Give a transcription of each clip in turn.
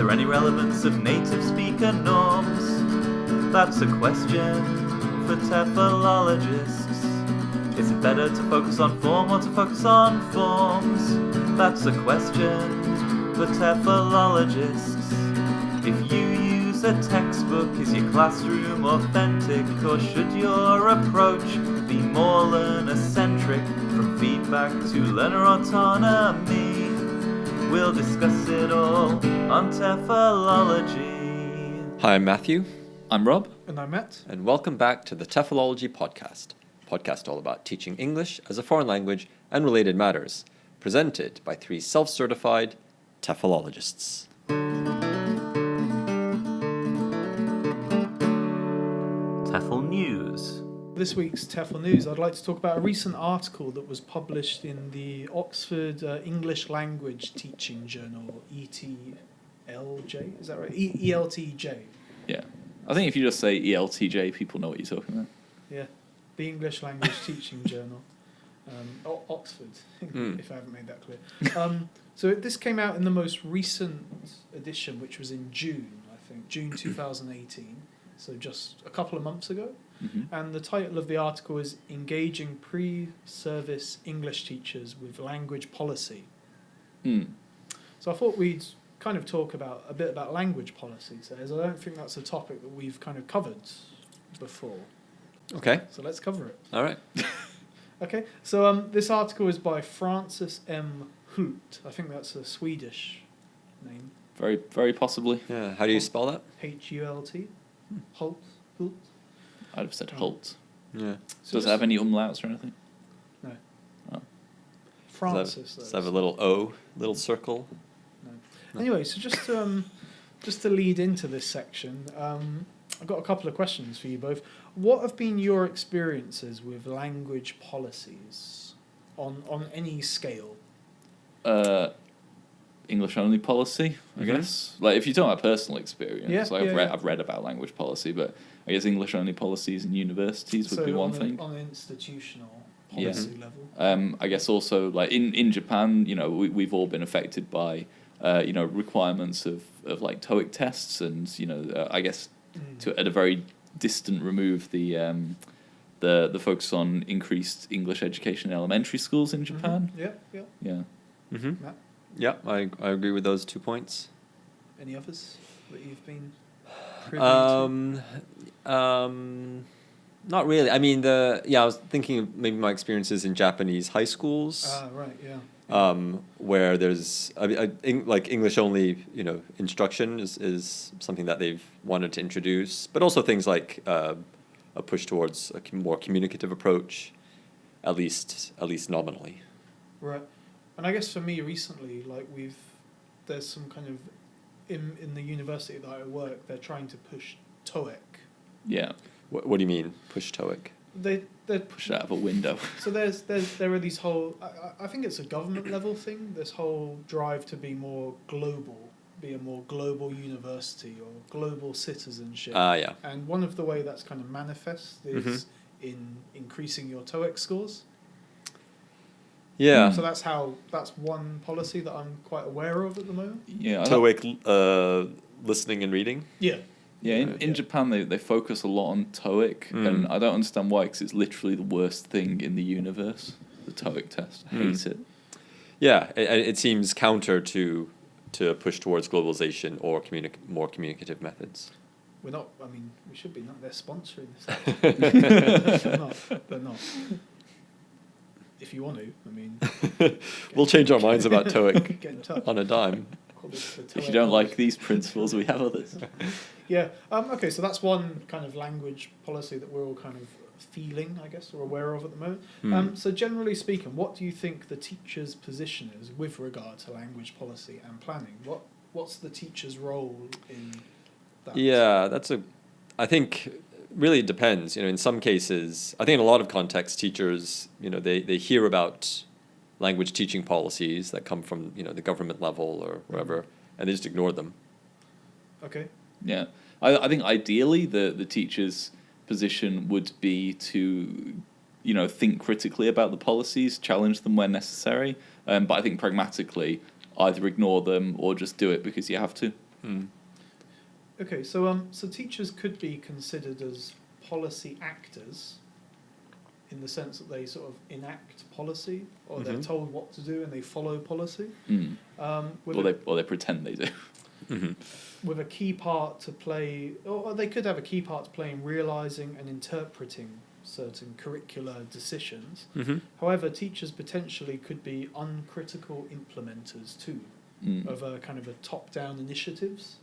there any relevance of native speaker norms? That's a question for TEFLologists. Is it better to focus on form or to focus on forms? That's a question for TEFLologists. If you use a textbook, is your classroom authentic, or should your approach be more learner-centric? From feedback to learner autonomy, we'll discuss it all on TEFLology. Hi, I'm Matthew. I'm Rob. And I'm Matt. And welcome back to the TEFLology Podcast. Podcast all about teaching English as a foreign language and related matters, presented by three self-certified TEFLologists. TEFL News. This week's TEFL News, I'd like to talk about a recent article that was published in the Oxford English Language Teaching Journal, ETLJ, is that right? ELTJ. Yeah. I think if you just say ELTJ, people know what you're talking about. Yeah, the English Language Teaching Journal, Oxford, if I haven't made that clear. So this came out in the most recent edition, which was in June, I think, June 2018, so just a couple of months ago. Mm-hmm. And the title of the article is Engaging Pre-Service English Teachers with Language Policy. So I thought we'd kind of talk about a bit about language policies, as I don't think that's a topic that we've kind of covered before. Okay. So let's cover it. All right. Okay, so this article is by Francis M. Hult. I think that's a Swedish name. Very, very possibly. Yeah. How do you spell that? H-U-L-T. Hult. Hult. I'd have said Hult. Yeah. So Does it have any umlauts or anything? No. Oh. Francis. Does it have a little O, little circle? No. Anyway, so just to lead into this section, I've got a couple of questions for you both. What have been your experiences with language policies on any scale? English only policy, I guess. Like if you're talking about personal experience, I've read about language policy, but I guess English only policies in universities would be one thing. On an institutional policy level. I guess also like in Japan, we've all been affected by requirements of like TOEIC tests, and I guess at a very distant remove the focus on increased English education in elementary schools in Japan. Yeah. Mm-hmm. Matt? Yeah, I agree with those 2 points. Any others that you've been privy to? Not really. I mean, I was thinking of maybe my experiences in Japanese high schools. Right, yeah. Where there's like English only, instruction is something that they've wanted to introduce, but also things like a push towards a more communicative approach, at least nominally. Right, and I guess for me recently, like there's some kind of in the university that I work, they're trying to push TOEIC. Yeah. What do you mean push TOEIC? They push it out of a window. So there are these whole. I think it's a government level thing. This whole drive to be more global, be a more global university or global citizenship. Yeah. And one of the way that's kind of manifest is in increasing your TOEIC scores. Yeah. So that's one policy that I'm quite aware of at the moment. Yeah. TOEIC listening and reading. Yeah. Yeah, in Japan they focus a lot on TOEIC, and I don't understand why, because it's literally the worst thing in the universe, the TOEIC test. I hate it. Yeah, it seems counter to push towards globalization or more communicative methods. We're not, we should be, not. They're sponsoring this. They're not. If you want to, We'll change our minds about TOEIC get in touch. on a dime. If you don't like these principles, we have others. Yeah. Okay, so that's one kind of language policy that we're all kind of feeling, I guess, or aware of at the moment. So generally speaking, what do you think the teacher's position is with regard to language policy and planning? What's the teacher's role in that? Yeah, I think really it depends. In some cases, I think in a lot of contexts, teachers, they hear about language teaching policies that come from, the government level or wherever, and they just ignore them. Okay. Yeah. I think ideally the teacher's position would be to, think critically about the policies, challenge them when necessary. But I think pragmatically, either ignore them or just do it because you have to. Okay, so teachers could be considered as policy actors, in the sense that they sort of enact policy, or they're told what to do and they follow policy. Or they pretend they do. With a key part to play, or they could have a key part to play in realising and interpreting certain curricular decisions. However, teachers potentially could be uncritical implementers too, of a kind of a top-down initiatives.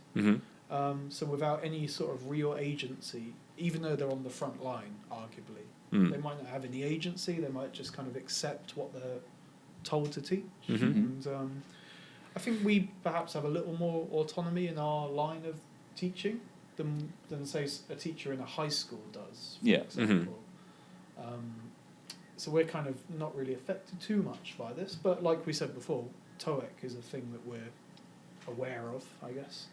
So without any sort of real agency, even though they're on the front line, arguably, they might not have any agency. They might just kind of accept what they're told to teach. And I think we perhaps have a little more autonomy in our line of teaching than say a teacher in a high school does, for example. So we're kind of not really affected too much by this, but like we said before, TOEIC is a thing that we're aware of, I guess.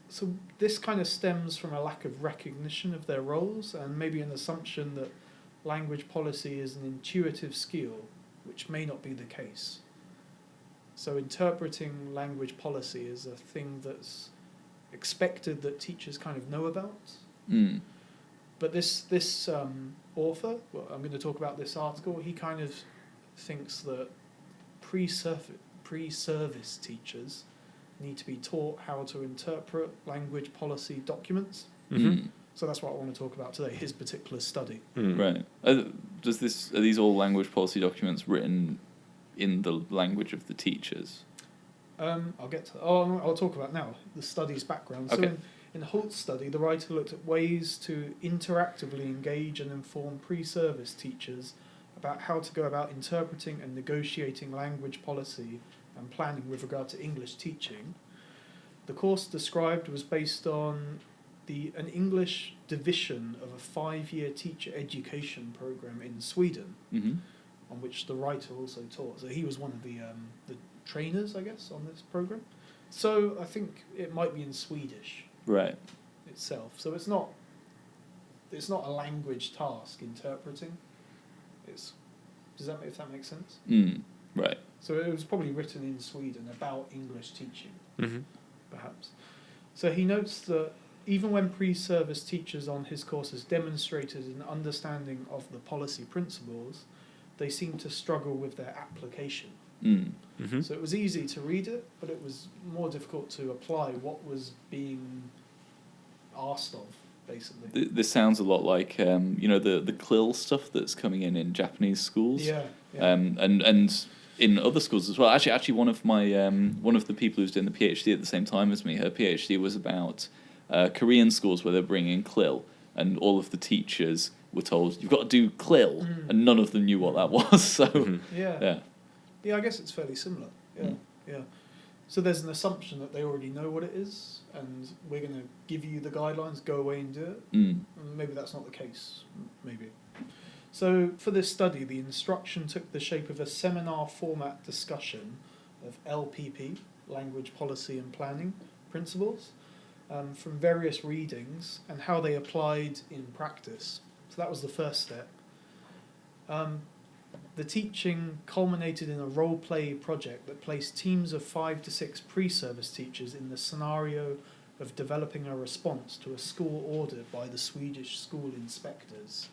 So this kind of stems from a lack of recognition of their roles, and maybe an assumption that language policy is an intuitive skill, which may not be the case. So interpreting language policy is a thing that's expected that teachers kind of know about. But this author, well, I'm going to talk about this article, he kind of thinks that pre-service teachers need to be taught how to interpret language policy documents. So that's what I want to talk about today, his particular study. Right. Are these all language policy documents written in the language of the teachers? I'll get to. I'll talk about now the study's background. Okay. So in Holt's study, the writer looked at ways to interactively engage and inform pre-service teachers about how to go about interpreting and negotiating language policy and planning with regard to English teaching. The course described was based on an English division of a 5-year teacher education program in Sweden, on which the writer also taught. So he was one of the trainers, I guess, on this program. So I think it might be in Swedish, right, itself. So it's not a language task interpreting. If that makes sense? Right. So it was probably written in Sweden about English teaching, perhaps. So he notes that even when pre-service teachers on his courses demonstrated an understanding of the policy principles, they seemed to struggle with their application. So it was easy to read it, but it was more difficult to apply what was being asked of, basically. This sounds a lot like the CLIL stuff that's coming in Japanese schools. Yeah. And in other schools as well. Actually, one of the people who's doing the PhD at the same time as me, her PhD was about Korean schools where they're bringing CLIL, and all of the teachers were told you've got to do CLIL, and none of them knew what that was. So yeah, I guess it's fairly similar. Yeah. So there's an assumption that they already know what it is, and we're going to give you the guidelines, go away and do it. And maybe that's not the case. Maybe. So for this study, the instruction took the shape of a seminar format discussion of LPP, Language Policy and Planning Principles, from various readings and how they applied in practice. So that was the first step. The teaching culminated in a role-play project that placed teams of 5 to 6 pre-service teachers in the scenario of developing a response to a school order by the Swedish school inspectors.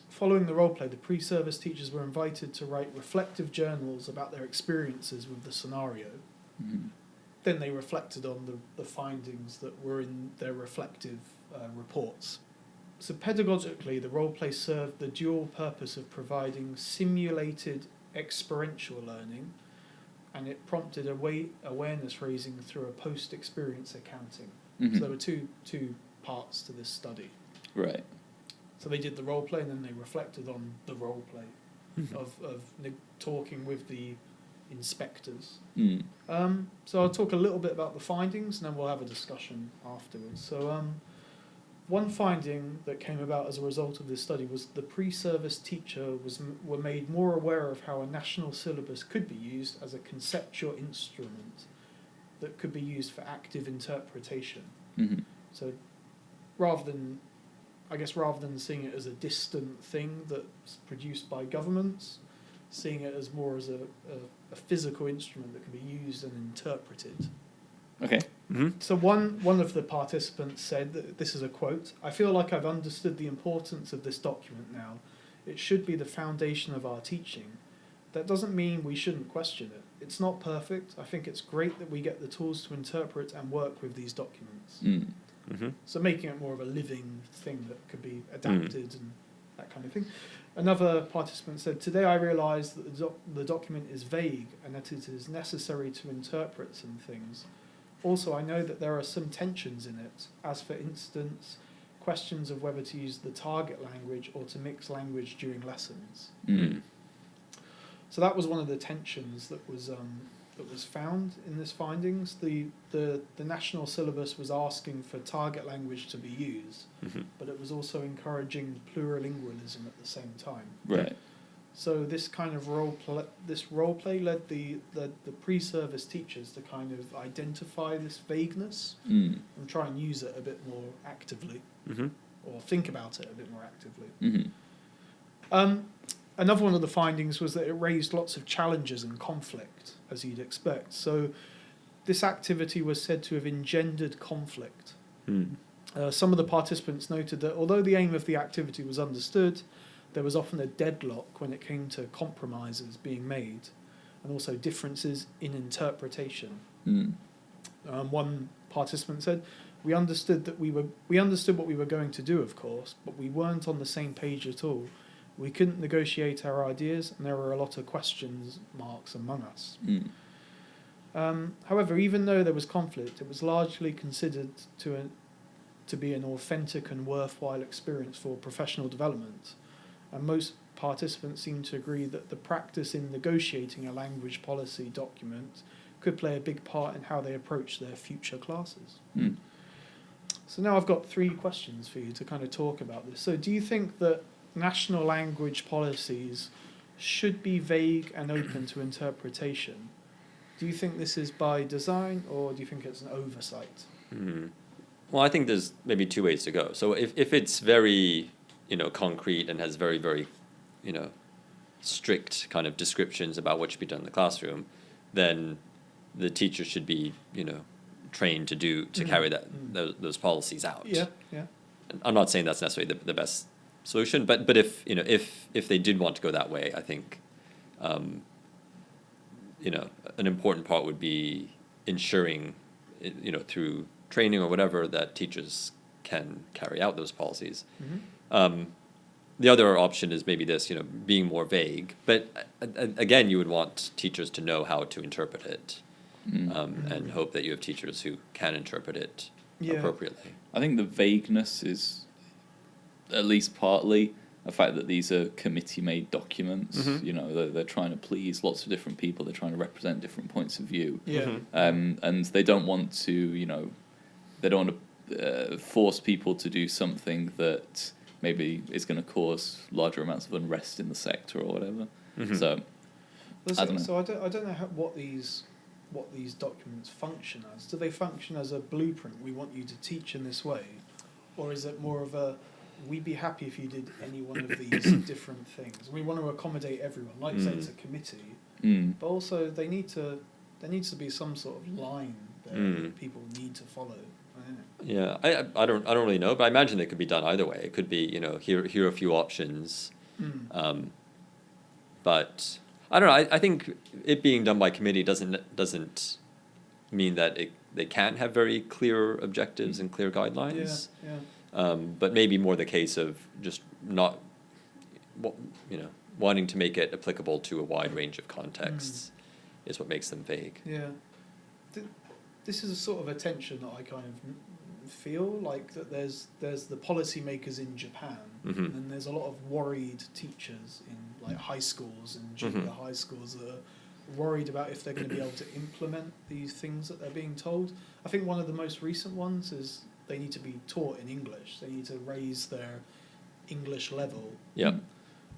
Following the role-play, the pre-service teachers were invited to write reflective journals about their experiences with the scenario. Then they reflected on the findings that were in their reflective reports. So pedagogically, the role-play served the dual purpose of providing simulated experiential learning, and it prompted awareness raising through a post-experience accounting. So there were two parts to this study. Right. So they did the role-play, and then they reflected on the role-play of talking with the inspectors. So I'll talk a little bit about the findings, and then we'll have a discussion afterwards. So one finding that came about as a result of this study was the pre-service teacher were made more aware of how a national syllabus could be used as a conceptual instrument that could be used for active interpretation. So rather than seeing it as a distant thing that's produced by governments, seeing it as more as a physical instrument that can be used and interpreted. Okay. Mm-hmm. So one of the participants said, that this is a quote, "I feel like I've understood the importance of this document now. It should be the foundation of our teaching. That doesn't mean we shouldn't question it. It's not perfect. I think it's great that we get the tools to interpret and work with these documents." Mm. Mm-hmm. So making it more of a living thing that could be adapted and that kind of thing. Another participant said, "Today I realised that the document is vague and that it is necessary to interpret some things. Also, I know that there are some tensions in it, as for instance, questions of whether to use the target language or to mix language during lessons." Mm. So that was one of the tensions that was found in this findings. The national syllabus was asking for target language to be used, Mm-hmm. but it was also encouraging plurilingualism at the same time. Right. So this kind of role play led the pre-service teachers to kind of identify this vagueness Mm. and try and use it a bit more actively, Mm-hmm. or think about it a bit more actively. Mm-hmm. Another one of the findings was that it raised lots of challenges and conflict, as you'd expect. So this activity was said to have engendered conflict. Mm. Some of the participants noted that although the aim of the activity was understood, there was often a deadlock when it came to compromises being made, and also differences in interpretation. Mm. One participant said, we understood what we were going to do, of course, but we weren't on the same page at all. We couldn't negotiate our ideas, and there were a lot of questions marks among us." Mm. However, even though there was conflict, it was largely considered to be an authentic and worthwhile experience for professional development, and most participants seemed to agree that the practice in negotiating a language policy document could play a big part in how they approach their future classes. Mm. So now I've got 3 questions for you to kind of talk about this. So do you think that national language policies should be vague and open to interpretation? Do you think this is by design, or do you think it's an oversight? Mm. Well, I think there's maybe 2 ways to go. So if it's very, concrete and has very, very, strict kind of descriptions about what should be done in the classroom, then the teacher should be, trained to carry those policies out. Yeah. I'm not saying that's necessarily the best solution, but if they did want to go that way, I think an important part would be ensuring through training or whatever that teachers can carry out those policies. Mm-hmm. The other option is maybe this, being more vague, but again, you would want teachers to know how to interpret it, and hope that you have teachers who can interpret it appropriately. I think the vagueness is at least partly the fact that these are committee-made documents. Mm-hmm. They're trying to please lots of different people. They're trying to represent different points of view. Yeah. And they don't want to, they don't want to force people to do something that maybe is going to cause larger amounts of unrest in the sector or whatever. Mm-hmm. So, I don't know. So I don't know what these documents function as. Do they function as a blueprint? We want you to teach in this way, or is it more of a we'd be happy if you did any one of these different things? We want to accommodate everyone. Like you say, it's a committee, but also there needs to be some sort of line that people need to follow. Yeah, I don't really know, but I imagine it could be done either way. It could be here are a few options, but I don't know. I think it being done by committee doesn't mean that they can't have very clear objectives and clear guidelines. Yeah. But maybe more the case of just not, wanting to make it applicable to a wide range of contexts is what makes them vague. Yeah. This is a sort of a tension that I kind of feel like that there's the policymakers in Japan, Mm-hmm. and there's a lot of worried teachers in like high schools and junior high schools that are worried about if they're going to be able to implement these things that they're being told. I think one of the most recent ones is they need to be taught in English. They need to raise their English level. Yeah.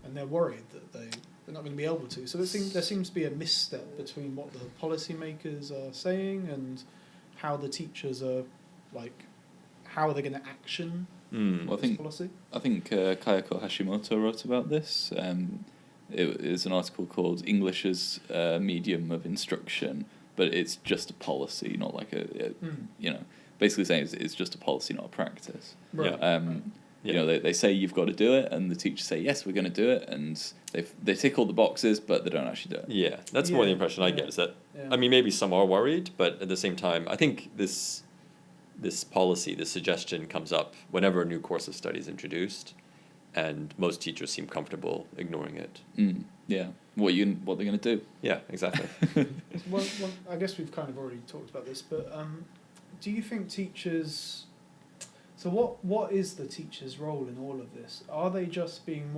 And they're worried that they're not going to be able to. So there seems to be a misstep between what the policymakers are saying and how the teachers are, how are they going to action Well, this policy? I think Kayako Hashimoto wrote about this. It's an article called English as Medium of Instruction, but it's just a policy, not like basically saying it's just a policy, not a practice. Right. They say you've got to do it, and the teachers say, yes, we're going to do it, and they tick all the boxes, but they don't actually do it. Yeah, that's more the impression I get, is that, I mean, maybe some are worried, but at the same time, I think this policy, this suggestion comes up whenever a new course of study is introduced, and most teachers seem comfortable ignoring it. Yeah. What they're going to do. Yeah, exactly. Well, I guess we've kind of already talked about this, but do you think teachers... So what is the teacher's role in all of this? Are they just being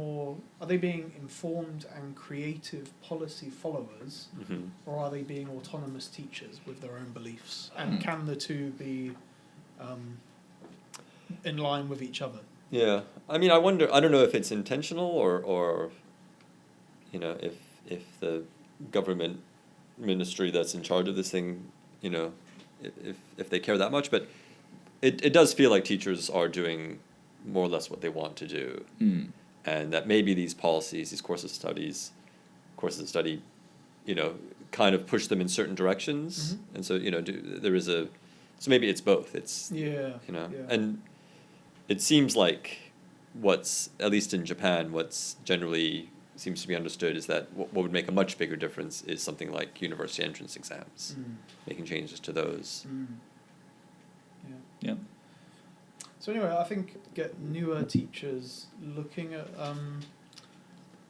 informed and creative policy followers, or are they being autonomous teachers with their own beliefs? And can the two be in line with each other? Yeah, I mean, I don't know if it's intentional or if the government ministry that's in charge of this thing, if they care that much, but it does feel like teachers are doing more or less what they want to do, and that maybe these policies, these courses of study, kind of push them in certain directions, and so so maybe it's both. It's and it seems like what's, at least in Japan, what's generally seems to be understood is that what would make a much bigger difference is something like university entrance exams, making changes to those. Yeah. So anyway, I think get newer teachers looking at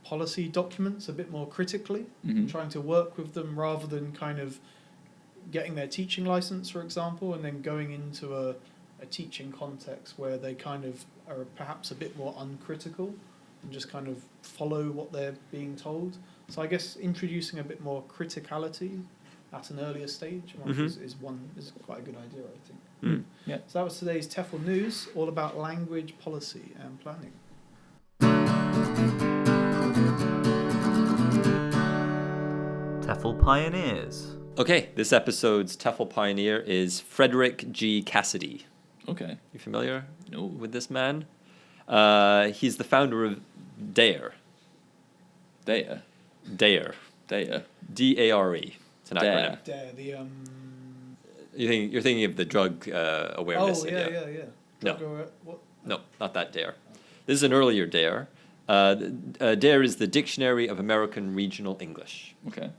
policy documents a bit more critically, trying to work with them rather than kind of getting their teaching license, for example, and then going into a teaching context where they kind of are perhaps a bit more uncritical and just kind of follow what they're being told. So I guess introducing a bit more criticality at an earlier stage is quite a good idea, I think. Yeah. So that was today's TEFL News, all about language policy and planning. TEFL Pioneers. Okay, this episode's TEFL pioneer is FREDERIC G. Cassidy. Okay. You familiar No. with this man? He's the founder of DARE. Data. DARE. Data. D-A-R-E. It's an acronym. There, You're thinking of the drug awareness. yeah. No. No, not that DARE. This is an earlier DARE. DARE is the Dictionary of American Regional English. Okay.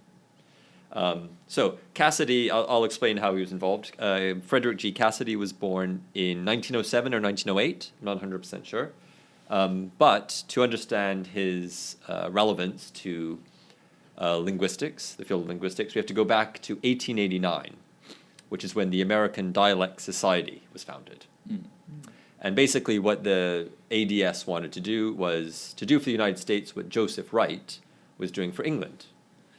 So Cassidy, I'll explain how he was involved. Frederick G. Cassidy was born in 1907 or 1908. I'm not 100% sure. But to understand his relevance to linguistics, the field of linguistics, we have to go back to 1889, which is when the American Dialect Society was founded. And basically what the ADS wanted to do was to do for the United States what Joseph Wright was doing for England.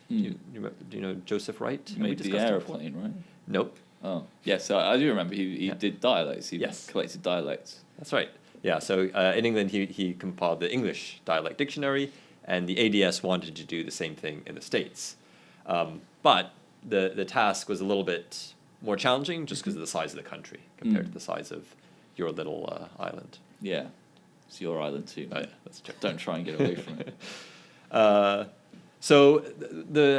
Do you know Joseph Wright? He made the aeroplane, right? Nope. Oh, yes, I do remember he did dialects. He Yes. collected dialects. That's right. Yeah, so in England he compiled the English Dialect Dictionary, and the ADS wanted to do the same thing in the States. But the task was a little bit more challenging just because of the size of the country compared to the size of your little island. Yeah, it's your island too. Oh, yeah, that's true. Don't try and get away from it. So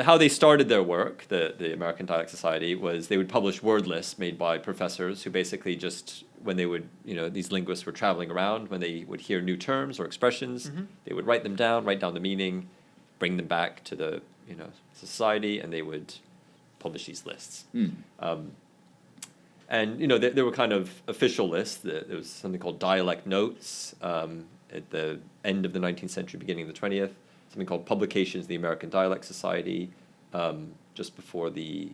how they started their work, the American Dialect Society, was they would publish word lists made by professors who basically just, when they would, these linguists were traveling around, when they would hear new terms or expressions, they would write them down, write down the meaning, bring them back to the, society, and they would publish these lists. And, there were kind of official lists. There was something called dialect notes at the end of the 19th century, beginning of the 20th. Something called Publications of the American Dialect Society, just before that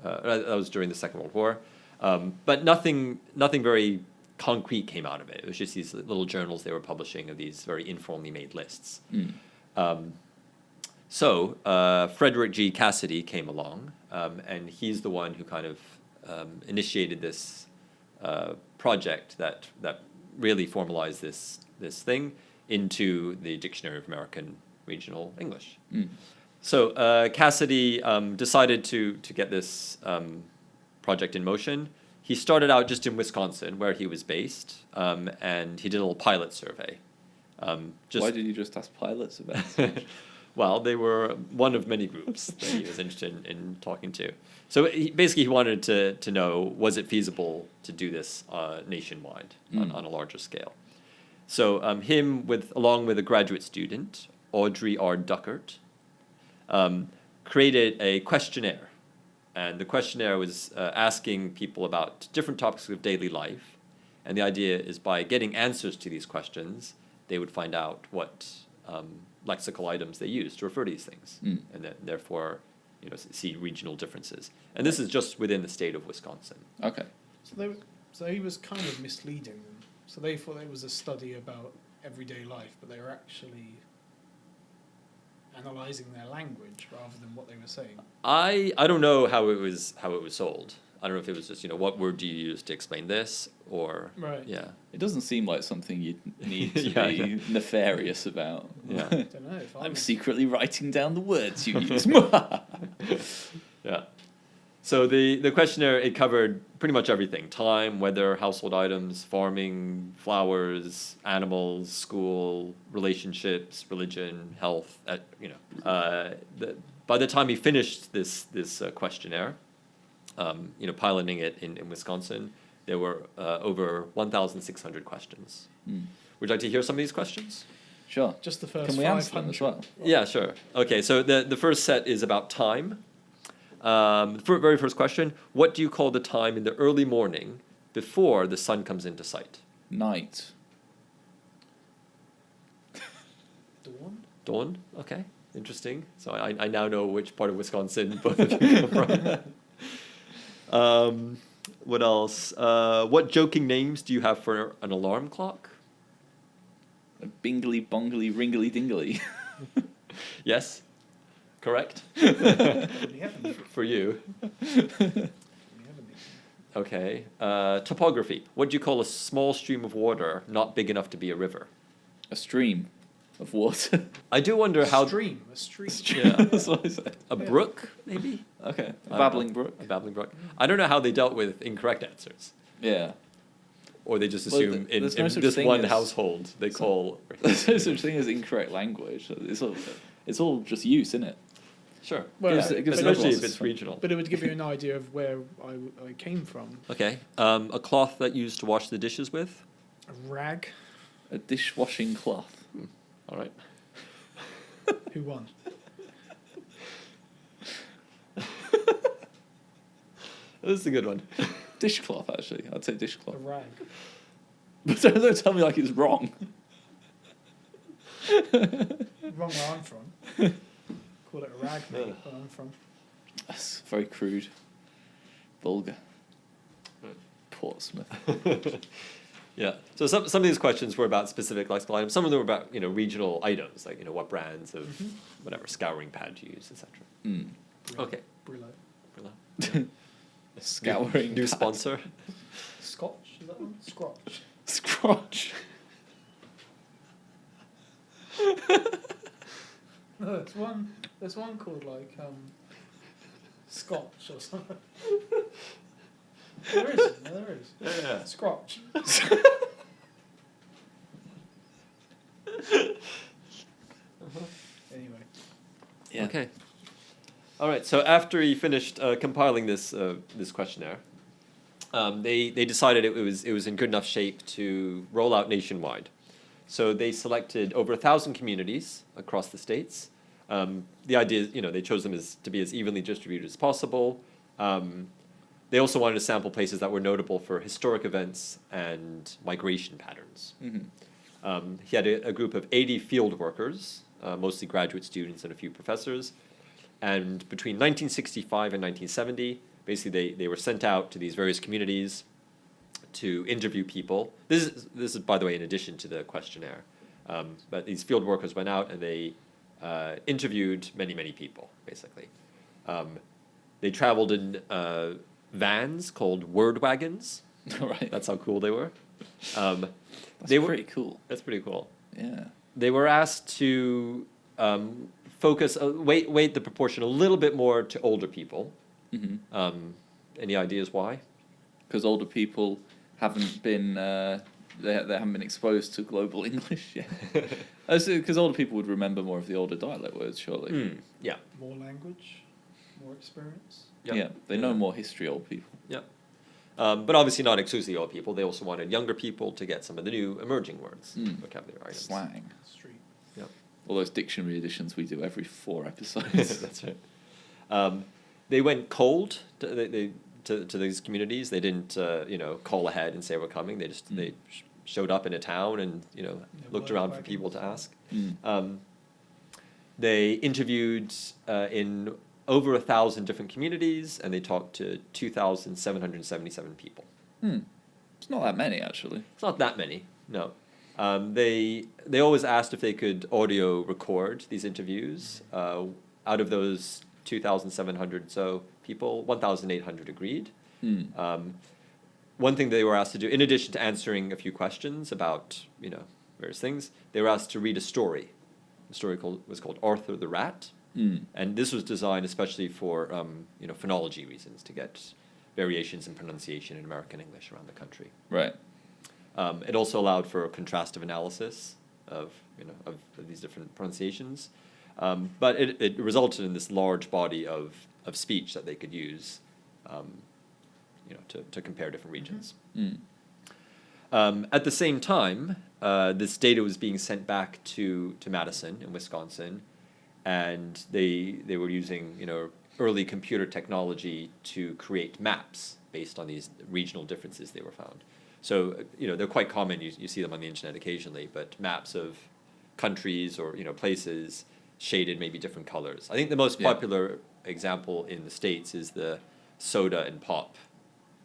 was during the Second World War. But nothing very concrete came out of it. It was just these little journals they were publishing of these very informally made lists. So Frederick G. Cassidy came along, and he's the one who kind of initiated this project that really formalized this thing into the Dictionary of American Regional English. So Cassidy decided to get this project in motion. He started out just in Wisconsin, where he was based, and he did a little pilot survey. Just Why did you just ask pilots about it? well, they were one of many groups that he was interested in talking to. So basically, he wanted to know, was it feasible to do this nationwide on a larger scale? So along with a graduate student, Audrey R. Duckert, created a questionnaire. And the questionnaire was asking people about different topics of daily life. And the idea is by getting answers to these questions, they would find out what lexical items they use to refer to these things, and then therefore, see regional differences. And this is just within the state of Wisconsin. Okay. So he was kind of misleading them. So they thought it was a study about everyday life, but they were actually analysing their language rather than what they were saying. I don't know how it was sold. I don't know if it was just, what word do you use to explain this, or right. Yeah. It doesn't seem like something you'd need to Yeah, be nefarious about. Yeah. I don't know. If I'm secretly writing down the words you use. Yeah. So the questionnaire, it covered pretty much everything: time, weather, household items, farming, flowers, animals, school, relationships, religion, health. By the time he finished this questionnaire, piloting it in Wisconsin, there were over 1,600 questions. Would you like to hear some of these questions? Sure. Just the first Can we answer them as well? Yeah, sure. Okay, so the first set is about time. Very first question: what do you call the time in the early morning before the sun comes into sight? Night. Dawn? Dawn. Okay, interesting. So I now know which part of Wisconsin both of you come from. What else? What joking names do you have for an alarm clock? A bingly bongly ringly dingly. Yes, correct. We haven't. For you. We haven't. Okay. Topography. What do you call a small stream of water not big enough to be a river? A stream of water. I do wonder how. A stream. Yeah. That's what I said. A brook, maybe? Okay. A I don't babbling know. brook. A babbling brook. I don't know how they dealt with incorrect answers. Yeah. Or they just Well, assume there's no in such this thing one as- household they call. There's no such thing as incorrect language. It's all just use, isn't it? Sure. Well, Gives- it gives Especially levels. if it's regional. But it would give you an idea of where I came from. Okay. A cloth that you used to wash the dishes with? A rag. A dishwashing cloth. All right. Who won? This is a good one. Dishcloth, actually. I'd say A dishcloth. rag. But don't tell me like it's wrong. Wrong where I'm from. Call it a rag, mate, where I'm from. That's very crude. Vulgar. Right. Portsmouth. Yeah. So some of these questions were about specific lexical items. Some of them were about regional items, like what brands of whatever scouring pad you use, etc. Mm. Okay. Brillo. Scouring New pad. sponsor. Scotch, is that one? Scotch. Scrotch. No, there's one called like Scotch or something. There is. Yeah. Scotch. Anyway. Yeah. Okay. All right. So after he finished compiling this questionnaire, they decided it was in good enough shape to roll out nationwide. So they selected over 1,000 communities across the states. The idea is, they chose them to be as evenly distributed as possible. They also wanted to sample places that were notable for historic events and migration patterns. Mm-hmm. He had a group of 80 field workers, mostly graduate students and a few professors. And between 1965 and 1970, basically they were sent out to these various communities to interview people. This is, by the way, in addition to the questionnaire. But these field workers went out and they interviewed many people, basically. They traveled in vans called word wagons. Right. That's how cool they were. That's they were pretty cool. That's pretty cool. Yeah. They were asked to focus, weight the proportion a little bit more to older people. Mm-hmm. Any ideas why? Because older people haven't been they haven't been exposed to global English yet. Because older people would remember more of the older dialect words, surely. Yeah. More language, more experience. Yep. Yeah, they know more history, old people. Yeah. But obviously not exclusively old people. They also wanted younger people to get some of the new emerging words, vocabulary items. Slang. Street. Yep. All those dictionary editions we do every 4 episodes. That's right. They went cold to these communities. They didn't, call ahead and say we're coming. They just showed up in a town and looked around for people to ask. They interviewed in over 1,000 different communities, and they talked to 2,777 people. It's not that many, actually. It's not that many, no. They always asked if they could audio record these interviews. Out of those 2,700 so people, 1,800 agreed. One thing they were asked to do, in addition to answering a few questions about various things, they were asked to read a story. The story was called Arthur the Rat, and this was designed especially for phonology reasons, to get variations in pronunciation in American English around the country. Right. It also allowed for a contrastive analysis of these different pronunciations, but it resulted in this large body of speech that they could use, to compare different regions. At the same time, this data was being sent back to Madison in Wisconsin, and they were using early computer technology to create maps based on these regional differences they were found. So they're quite common. You see them on the internet occasionally, but maps of countries or places shaded maybe different colors. I think the most popular example in the States is the soda and pop.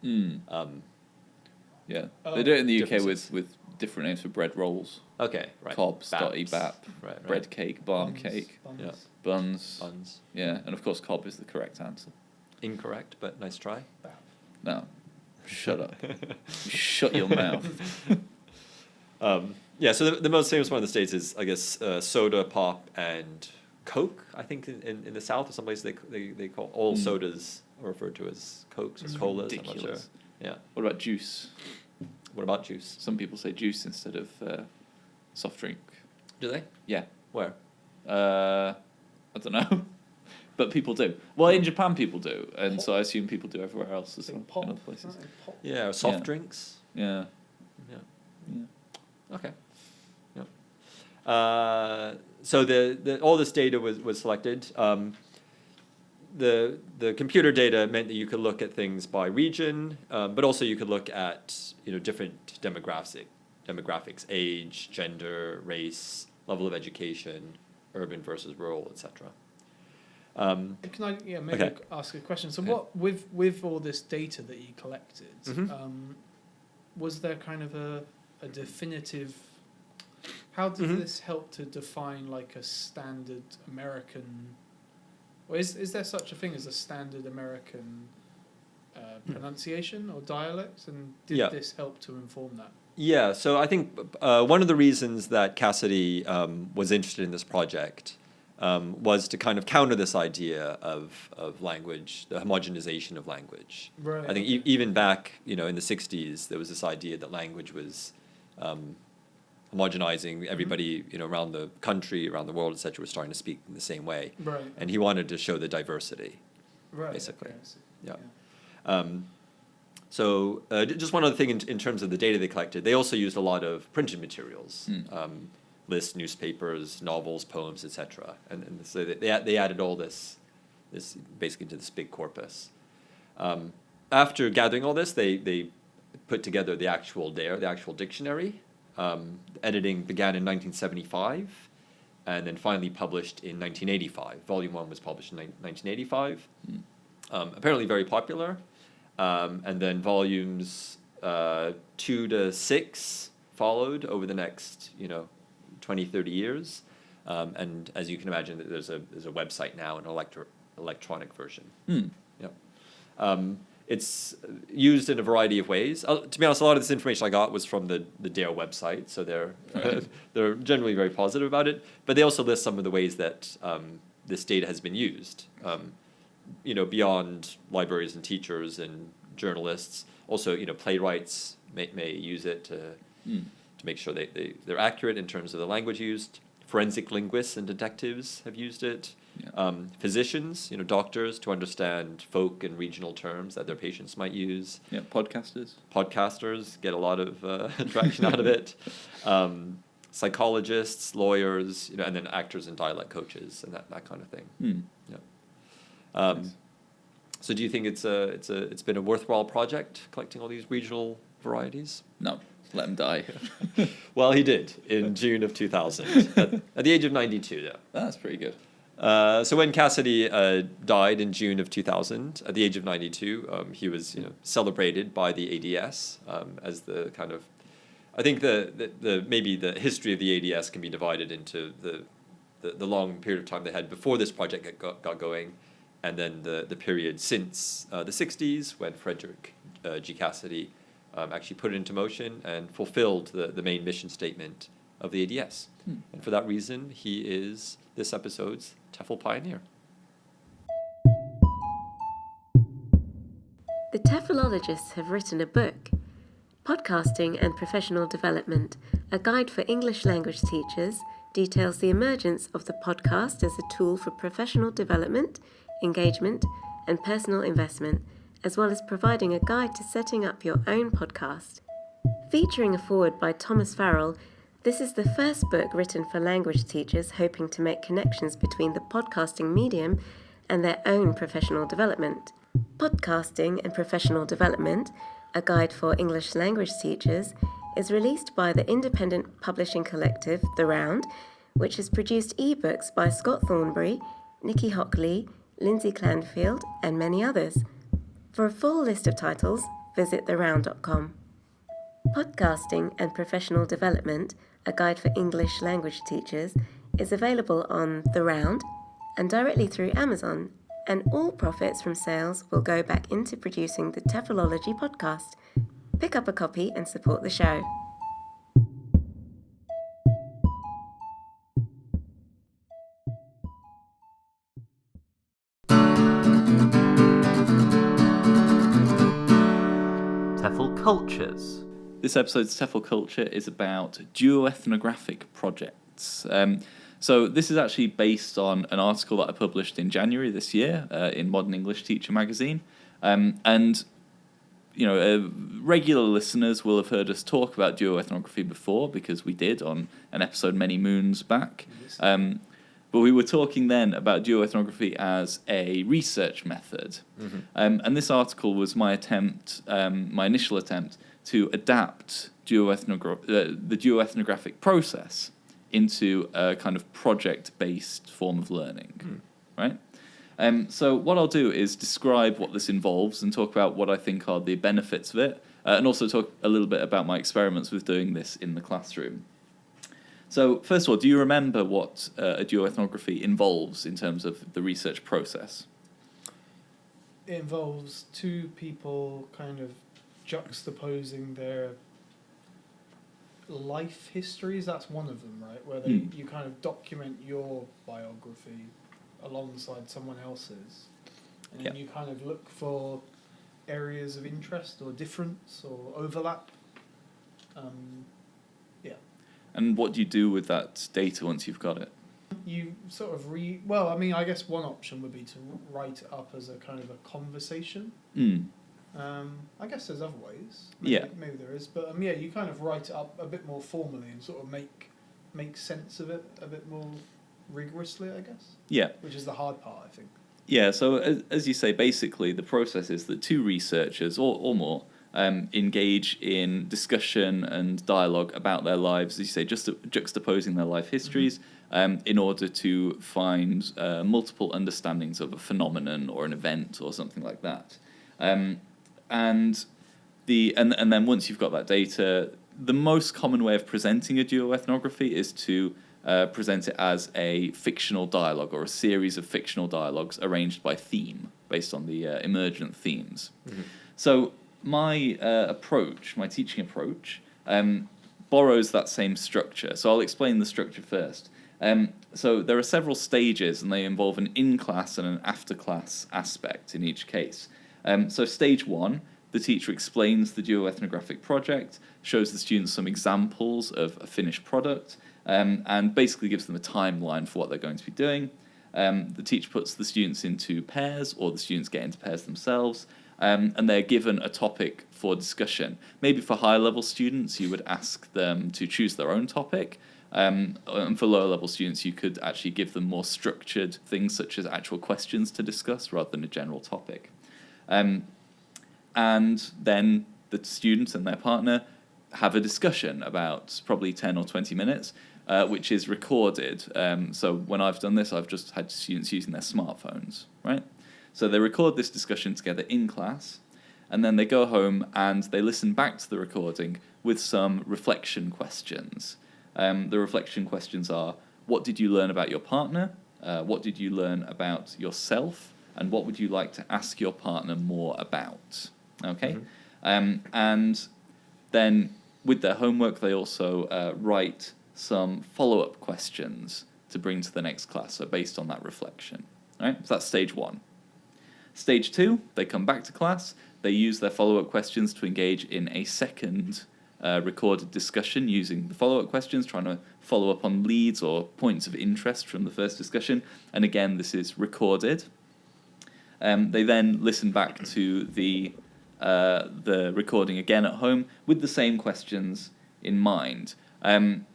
Yeah, they do it in the UK differences. with different names for bread rolls. Okay, right. Cob, Stotty, Baps. Bap, Right. bread cake, barm Buns, cake, buns. Yeah. buns. Buns. Yeah, and of course Cob is the correct answer. Incorrect, but nice try. No, shut up. Shut your mouth. So the most famous one in the States is, I guess, soda, pop, and Coke. I think in the South or someplace they call all sodas are referred to as Cokes or colas. I'm not sure. Ridiculous. Yeah. What about juice? What about juice? Some people say juice instead of soft drink. Do they? Yeah. Where? I don't know. But people do. Well, in Japan people do, and so I assume people do everywhere else as well. Pop. In other places. Pop. Yeah, soft Yeah. drinks. Yeah. Yeah. Okay. Yeah. So the all this data was selected. The computer data meant that you could look at things by region, but also you could look at different demographics, age, gender, race, level of education, urban versus rural, etc. Can I maybe Okay. ask a question? So Okay. what with all this data that you collected, Mhm. Was there kind of a definitive? How did this help to define like a standard American? Or is there such a thing as a standard American pronunciation or dialect? And did Yeah. this help to inform that? Yeah, so I think one of the reasons that Cassidy was interested in this project was to kind of counter this idea of language, the homogenization of language. Right. I think even back, in the 60s, there was this idea that language was homogenizing. Everybody, around the country, around the world, etc., was starting to speak in the same way. Right. And he wanted to show the diversity. Right. basically. Okay, I see. Yeah. So just one other thing in terms of the data they collected, they also used a lot of printed materials, lists, newspapers, novels, poems, etc. And so they added all this basically to this big corpus. After gathering all this, they put together the actual dictionary. Editing began in 1975, and then finally published in 1985. Volume 1 was published in 1985. Apparently very popular. And then volumes 2 to 6 followed over the next 20, 30 years. And as you can imagine, there's a website now, an electronic version. Yep. It's used in a variety of ways. To be honest, a lot of this information I got was from the DARE website, so they're generally very positive about it. But they also list some of the ways that this data has been used. Beyond libraries and teachers and journalists, also playwrights may use it to to make sure they're accurate in terms of the language used. Forensic linguists and detectives have used it. Yeah. Physicians, doctors, to understand folk and regional terms that their patients might use. Yeah, podcasters Get a lot of traction out of it. Psychologists, lawyers, and then actors and dialect coaches and that kind of thing. Yeah. Nice. So do you think it's been a worthwhile project collecting all these regional varieties? No, let him die. Well, he did in June of 2000 at the age of 92. Yeah. That's pretty good. So when Cassidy died in June of 2000 at the age of 92, he was celebrated by the ADS as the kind of, I think the maybe the history of the ADS can be divided into the long period of time they had before this project got going, and then the period since the 60s when FREDERIC G. Cassidy actually put it into motion and fulfilled the main mission statement of the ADS. And for that reason, he is this episode's TEFL pioneer. The TEFLologists have written a book, Podcasting and Professional Development, a guide for English language teachers, details the emergence of the podcast as a tool for professional development, engagement, and personal investment, as well as providing a guide to setting up your own podcast. Featuring a foreword by Thomas Farrell, this is the first book written for language teachers hoping to make connections between the podcasting medium and their own professional development. Podcasting and Professional Development, a guide for English language teachers, is released by the independent publishing collective The Round, which has produced ebooks by Scott Thornbury, Nikki Hockley, Lindsay Clanfield, and many others. For a full list of titles, visit theround.com. Podcasting and Professional Development, a guide for English language teachers, is available on The Round and directly through Amazon, and all profits from sales will go back into producing the TEFLology Podcast. Pick up a copy and support the show. TEFL cultures. This episode's TEFL Culture is about DUOETHNOGRAPHIC projects. So this is actually based on an article that I published in January this year in Modern English Teacher magazine. And regular listeners will have heard us talk about duoethnography before, because we did on an episode many moons back. But we were talking then about duoethnography as a research method. And this article was my initial attempt to adapt the duoethnographic process into a kind of project-based form of learning, right? So what I'll do is describe what this involves and talk about what I think are the benefits of it, and also talk a little bit about my experiments with doing this in the classroom. So first of all, do you remember what a duoethnography involves in terms of the research process? It involves two people kind of juxtaposing their life histories. That's one of them, right? Where you kind of document your biography alongside someone else's, and then you kind of look for areas of interest or difference or overlap. And what do you do with that data once you've got it? You sort of well, I mean, I guess one option would be to write it up as a kind of a conversation. I guess there's other ways. Maybe there is, but you kind of write it up a bit more formally and sort of make sense of it a bit more rigorously, I guess. Yeah. Which is the hard part, I think. Yeah. So as you say, basically the process is that two researchers or more engage in discussion and dialogue about their lives, as you say, just juxtaposing their life histories in order to find multiple understandings of a phenomenon or an event or something like that. And then once you've got that data, the most common way of presenting a duoethnography is to present it as a fictional dialogue or a series of fictional dialogues arranged by theme, based on the emergent themes. So my teaching approach, borrows that same structure. So I'll explain the structure first. So there are several stages, and they involve an in-class and an after-class aspect in each case. So stage one the teacher explains the duoethnographic project, shows the students some examples of a finished product, and basically gives them a timeline for what they're going to be doing. The teacher puts the students into pairs, or the students get into pairs themselves, and they're given a topic for discussion. Maybe for higher-level students, you would ask them to choose their own topic, and for lower-level students, you could actually give them more structured things, such as actual questions to discuss, rather than a general topic. And then the student and their partner have a discussion about probably 10 or 20 minutes, which is recorded. So when I've done this, I've just had students using their smartphones, right? So they record this discussion together in class, and then they go home and they listen back to the recording with some reflection questions. The reflection questions are, what did you learn about your partner? What did you learn about yourself? And what would you like to ask your partner more about? Okay? And then with their homework, they also write some follow-up questions to bring to the next class, so based on that reflection. Right? So that's stage 1. Stage 2, they come back to class, they use their follow-up questions to engage in a second recorded discussion using the follow-up questions, trying to follow up on leads or points of interest from the first discussion. And again, this is recorded. They then listen back to the recording again at home with the same questions in mind. And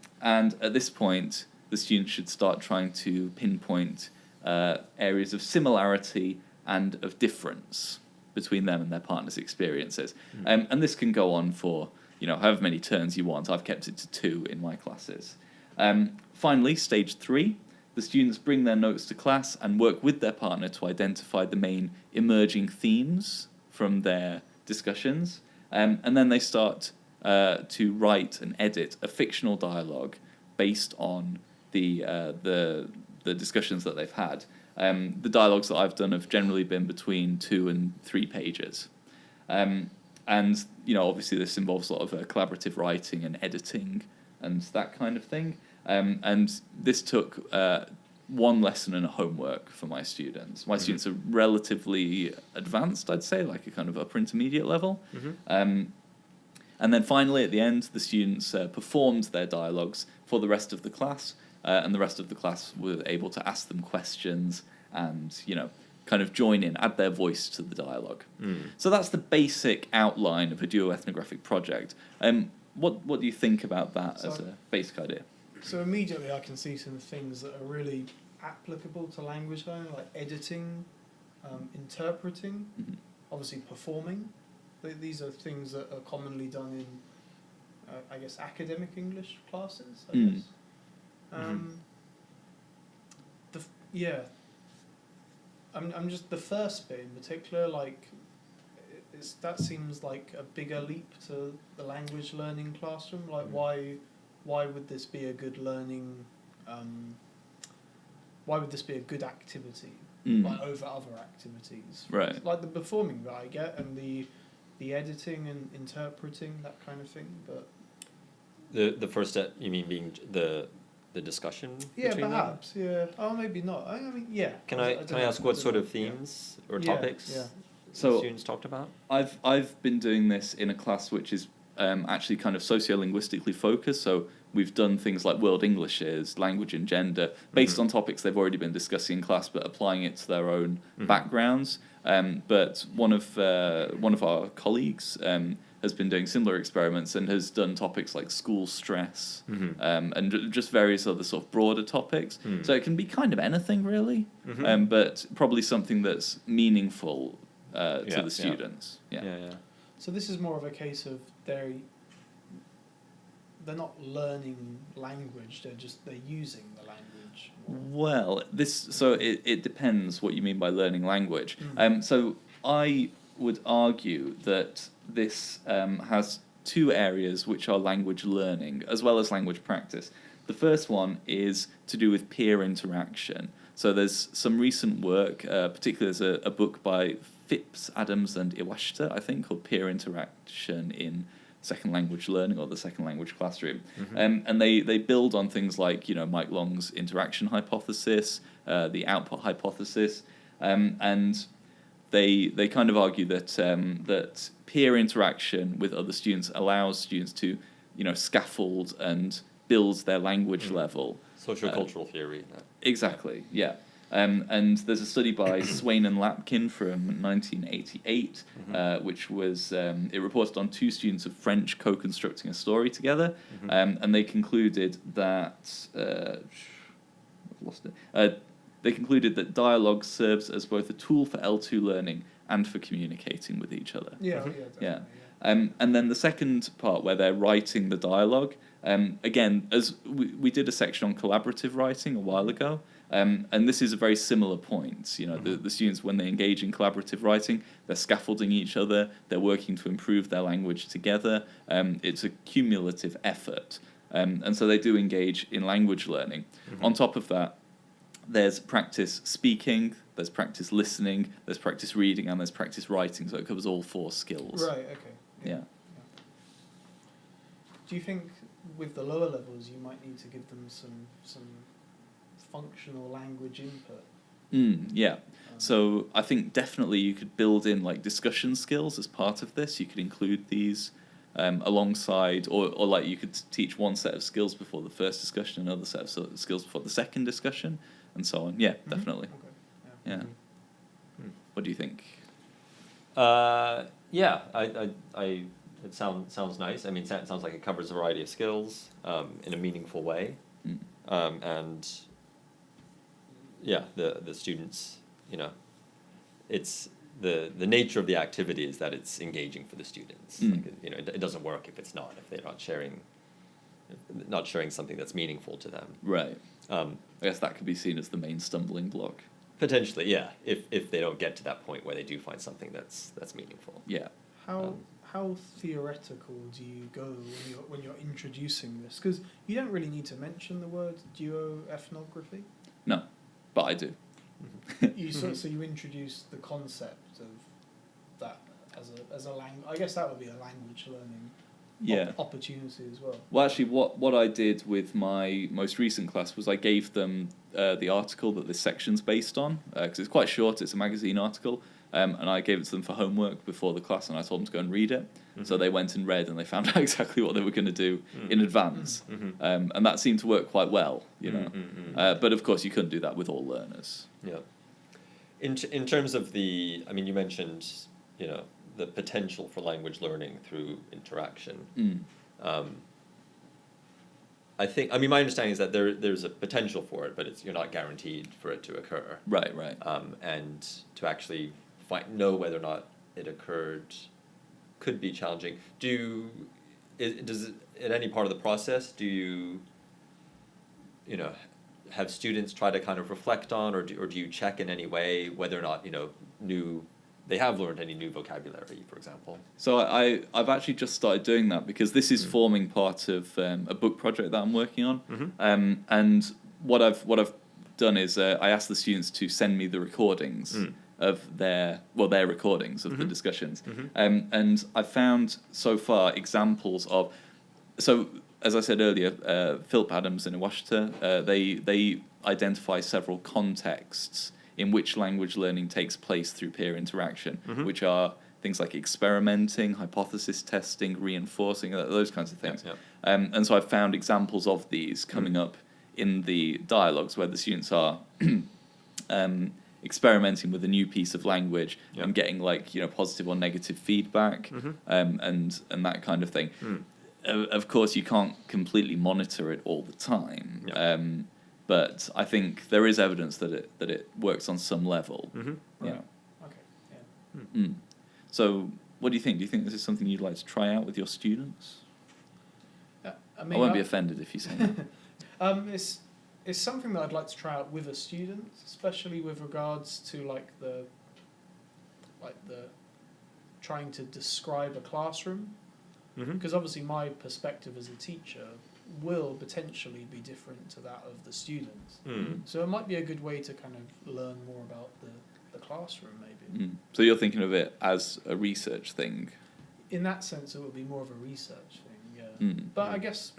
at this point, the students should start trying to pinpoint areas of similarity and of difference between them and their partner's experiences. And this can go on for, however many turns you want. I've kept it to 2 in my classes. Finally, stage 3, the students bring their notes to class and work with their partner to identify the main emerging themes from their discussions. And then they start to write and edit a fictional dialogue based on the discussions that they've had. The dialogues that I've done have generally been between 2 and 3 pages. And, obviously this involves a lot of collaborative writing and editing and that kind of thing. And this took 1 lesson and a homework for my students. My students are relatively advanced, I'd say, like a kind of upper intermediate level. And then finally, at the end, the students performed their dialogues for the rest of the class, and the rest of the class were able to ask them questions and, kind of join in, add their voice to the dialogue. So that's the basic outline of a duoethnographic project. What do you think about that as a basic idea? So immediately I can see some things that are really applicable to language learning, like editing, interpreting, obviously performing. These are things that are commonly done in, I guess, academic English classes, I guess. I'm just, the first bit in particular, like, that seems like a bigger leap to the language learning classroom. Like, why would this be a good learning, why would this be a good activity, like, over other activities? Right. Like the performing that I get, and the editing and interpreting, that kind of thing, but... The first step, you mean being the discussion? Yeah, between perhaps. them? Yeah. Oh, maybe not. I mean, yeah. Can I ask what sort of themes or topics So students talked about? I've been doing this in a class which is actually kind of sociolinguistically focused. So we've done things like World Englishes, language and gender, based on topics they've already been discussing in class, but applying it to their own backgrounds. But one of our colleagues has been doing similar experiments and has done topics like school stress, and just various other sort of broader topics. So it can be kind of anything, really, but probably something that's meaningful to the students. Yeah. So this is more of a case of they're not learning language; they're using the language. Well, it depends what you mean by learning language. So I would argue that this has 2 areas which are language learning as well as language practice. The first one is to do with peer interaction. So there's some recent work, particularly there's a book by Phipps, Adams and Iwashita, I think, called Peer Interaction in Second Language Learning or the Second Language Classroom. And they build on things like, Mike Long's interaction hypothesis, the output hypothesis, and they kind of argue that that peer interaction with other students allows students to, scaffold and build their language level. Sociocultural theory. Exactly, yeah. And there's a study by Swain and Lapkin from 1988, which was, it reported on 2 students of French co-constructing a story together, and they concluded that, they concluded that dialogue serves as both a tool for L2 learning and for communicating with each other. Yeah, definitely. Yeah. And then the second part where they're writing the dialogue, again, as we did a section on collaborative writing a while ago, and this is a very similar point. The students, when they engage in collaborative writing, they're scaffolding each other, they're working to improve their language together. It's a cumulative effort. And so they do engage in language learning. On top of that, there's practice speaking, there's practice listening, there's practice reading, and there's practice writing. So it covers all 4 skills. Right, okay. Yeah. Do you think with the lower levels you might need to give them some functional language input? Yeah. So I think definitely you could build in like discussion skills as part of this. You could include these alongside, or like you could teach one set of skills before the first discussion, another set of skills before the second discussion, and so on. Yeah, definitely. Okay. Yeah. What do you think? Yeah, it sounds nice. I mean, it sounds like it covers a variety of skills in a meaningful way, and yeah, the students, it's the nature of the activity is that it's engaging for the students. Like, it doesn't work if it's not, if they're not sharing something that's meaningful to them. Right. I guess that could be seen as the main stumbling block. Potentially, yeah. If they don't get to that point where they do find something that's meaningful. Yeah. How theoretical do you go when you're introducing this? Because you don't really need to mention the word duoethnography. No, but I do. So you introduce the concept of that as a language. I guess that would be a language learning opportunity as well. Well, actually, what I did with my most recent class was I gave them the article that this section's based on, because it's quite short. It's a magazine article. And I gave it to them for homework before the class, and I told them to go and read it. So they went and read, and they found out exactly what they were going to do in advance. And that seemed to work quite well, But of course, you couldn't do that with all learners. Yeah. In terms of you mentioned, the potential for language learning through interaction. I think, my understanding is that there's a potential for it, but you're not guaranteed for it to occur. Right. And to actually know whether or not it occurred could be challenging. At any part of the process, do you have students try to kind of reflect on, or do you check in any way whether or not they have learned any new vocabulary, for example? So I've actually just started doing that because this is forming part of a book project that I'm working on. And what I've done is I asked the students to send me the recordings of their recordings of the discussions. And I've found so far examples of, so as I said earlier, Philip Adams and Iwashita, they identify several contexts in which language learning takes place through peer interaction, which are things like experimenting, hypothesis testing, reinforcing, those kinds of things. And so I've found examples of these coming up in the dialogues where the students are experimenting with a new piece of language and getting positive or negative feedback and that kind of thing. Of course, you can't completely monitor it all the time. But I think there is evidence that it works on some level. Right. Okay. Yeah. So, what do you think? Do you think this is something you'd like to try out with your students? I won't be offended if you say that. It's something that I'd like to try out with a student, especially with regards to the trying to describe a classroom. Because obviously my perspective as a teacher will potentially be different to that of the students. So it might be a good way to kind of learn more about the classroom, maybe. So you're thinking of it as a research thing? In that sense, it would be more of a research thing, yeah. But I guess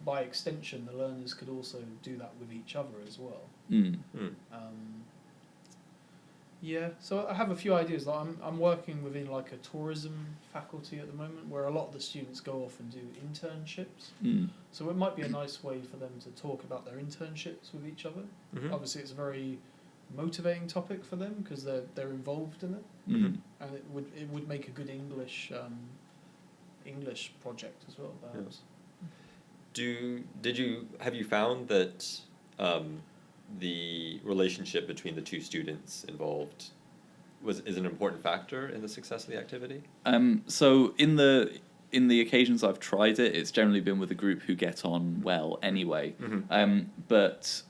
by extension, the learners could also do that with each other as well. Yeah, so I have a few ideas. Like I'm working within like a tourism faculty at the moment, where a lot of the students go off and do internships. So it might be a nice way for them to talk about their internships with each other. Mhm. Obviously, it's a very motivating topic for them because they're involved in it, Mhm. and it would make a good English project as well. Perhaps. Have you found that the relationship between the two students involved is an important factor in the success of the activity? So in the occasions I've tried it, it's generally been with a group who get on well anyway. But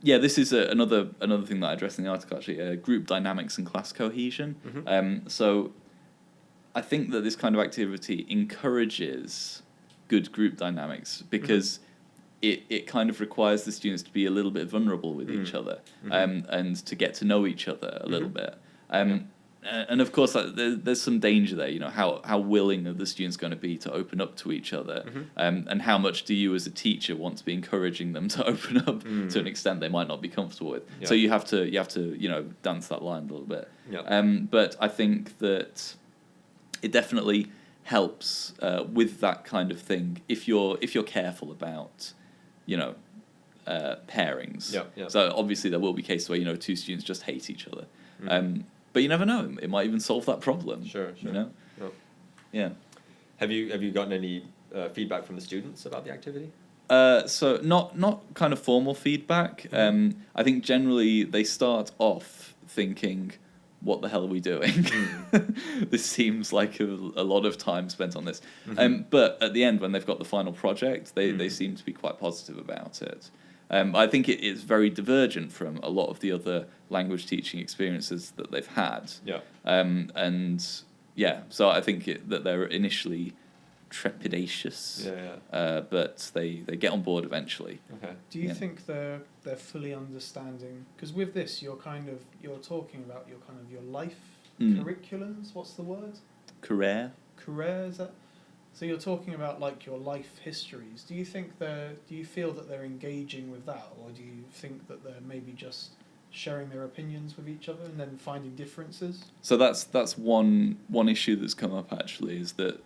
this is another thing that I address in the article, actually, group dynamics and class cohesion. So I think that this kind of activity encourages good group dynamics because it kind of requires the students to be a little bit vulnerable with each other and to get to know each other a little bit. And of course, there's some danger there. You know, how willing are the students going to be to open up to each other, and how much do you as a teacher want to be encouraging them to open up to an extent they might not be comfortable with? Yeah. So you have to dance that line a little bit. Yeah. But I think that it definitely helps with that kind of thing if you're careful about pairings. Yeah. So obviously there will be cases where two students just hate each other. But you never know. It might even solve that problem. Sure. You know? Oh. Yeah. Have you gotten any feedback from the students about the activity? So not kind of formal feedback. I think generally they start off thinking, what the hell are we doing? This seems like a lot of time spent on this. But at the end, when they've got the final project, they seem to be quite positive about it. I think it is very divergent from a lot of the other language teaching experiences that they've had. Yeah. So I think that they're initially trepidatious, but they get on board eventually. Okay. Do you think they're fully understanding? Because with this, you're talking about your life curriculums. What's the word? Career, is that? So you're talking about like your life histories. Do you feel that they're engaging with that, or do you think that they're maybe just sharing their opinions with each other and then finding differences? So that's one issue that's come up actually, is that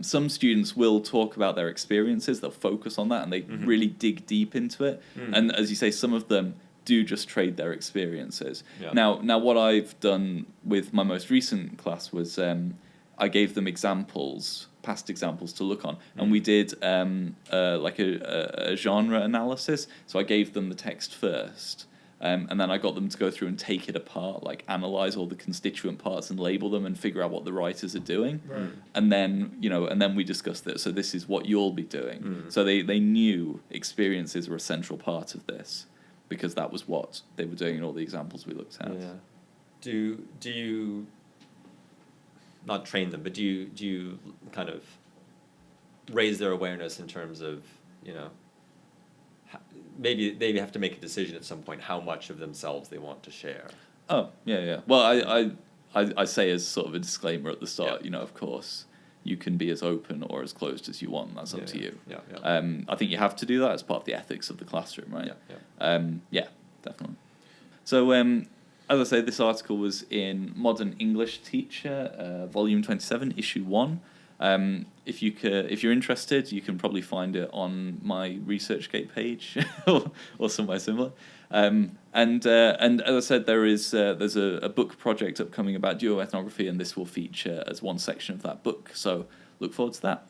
some students will talk about their experiences, they'll focus on that and they really dig deep into it. And as you say, some of them do just trade their experiences. Yeah. Now what I've done with my most recent class was I gave them past examples to look on, and we did like a genre analysis. So I gave them the text first, and then I got them to go through and take it apart, like analyze all the constituent parts and label them and figure out what the writers are doing. Right. And then we discussed it. So this is what you'll be doing. So they knew experiences were a central part of this because that was what they were doing in all the examples we looked at. Yeah. Do you not train them, but do you kind of raise their awareness in terms of, maybe they have to make a decision at some point how much of themselves they want to share? Oh, yeah. Well, I say as sort of a disclaimer at the start, of course, you can be as open or as closed as you want. That's up to you. Yeah. I think you have to do that as part of the ethics of the classroom, right? Yeah. Definitely. So, as I say, this article was in Modern English Teacher, Volume 27, Issue 1. If you're interested, you can probably find it on my ResearchGate page or somewhere similar. And as I said, there's a book project upcoming about duoethnography, and this will feature as one section of that book. So look forward to that.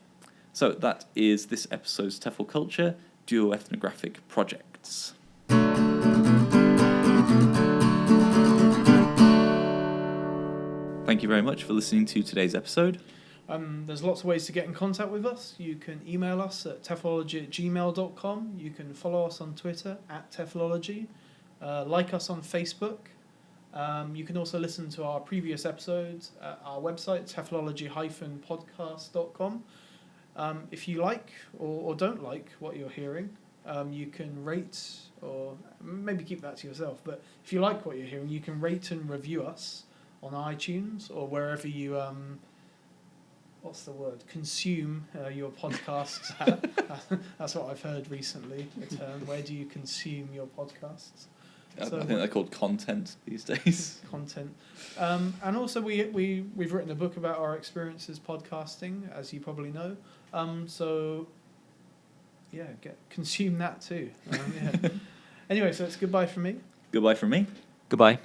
So that is this episode's TEFL Culture, Duoethnographic Projects. Thank you very much for listening to today's episode. There's lots of ways to get in contact with us. You can email us at TEFLology@gmail.com. You can follow us on Twitter @TEFLology. Like us on Facebook. You can also listen to our previous episodes at our website, TEFLology-podcast.com. If you like or don't like what you're hearing, you can rate, or maybe keep that to yourself, but if you like what you're hearing, you can rate and review us on iTunes or wherever you consume your podcasts at. That's what I've heard recently, the term. Where do you consume your podcasts? I think they're called content these days. Content. And also we've written a book about our experiences podcasting, as you probably know. So yeah, consume that too. Yeah. Anyway, so it's goodbye from me. Goodbye from me. Goodbye.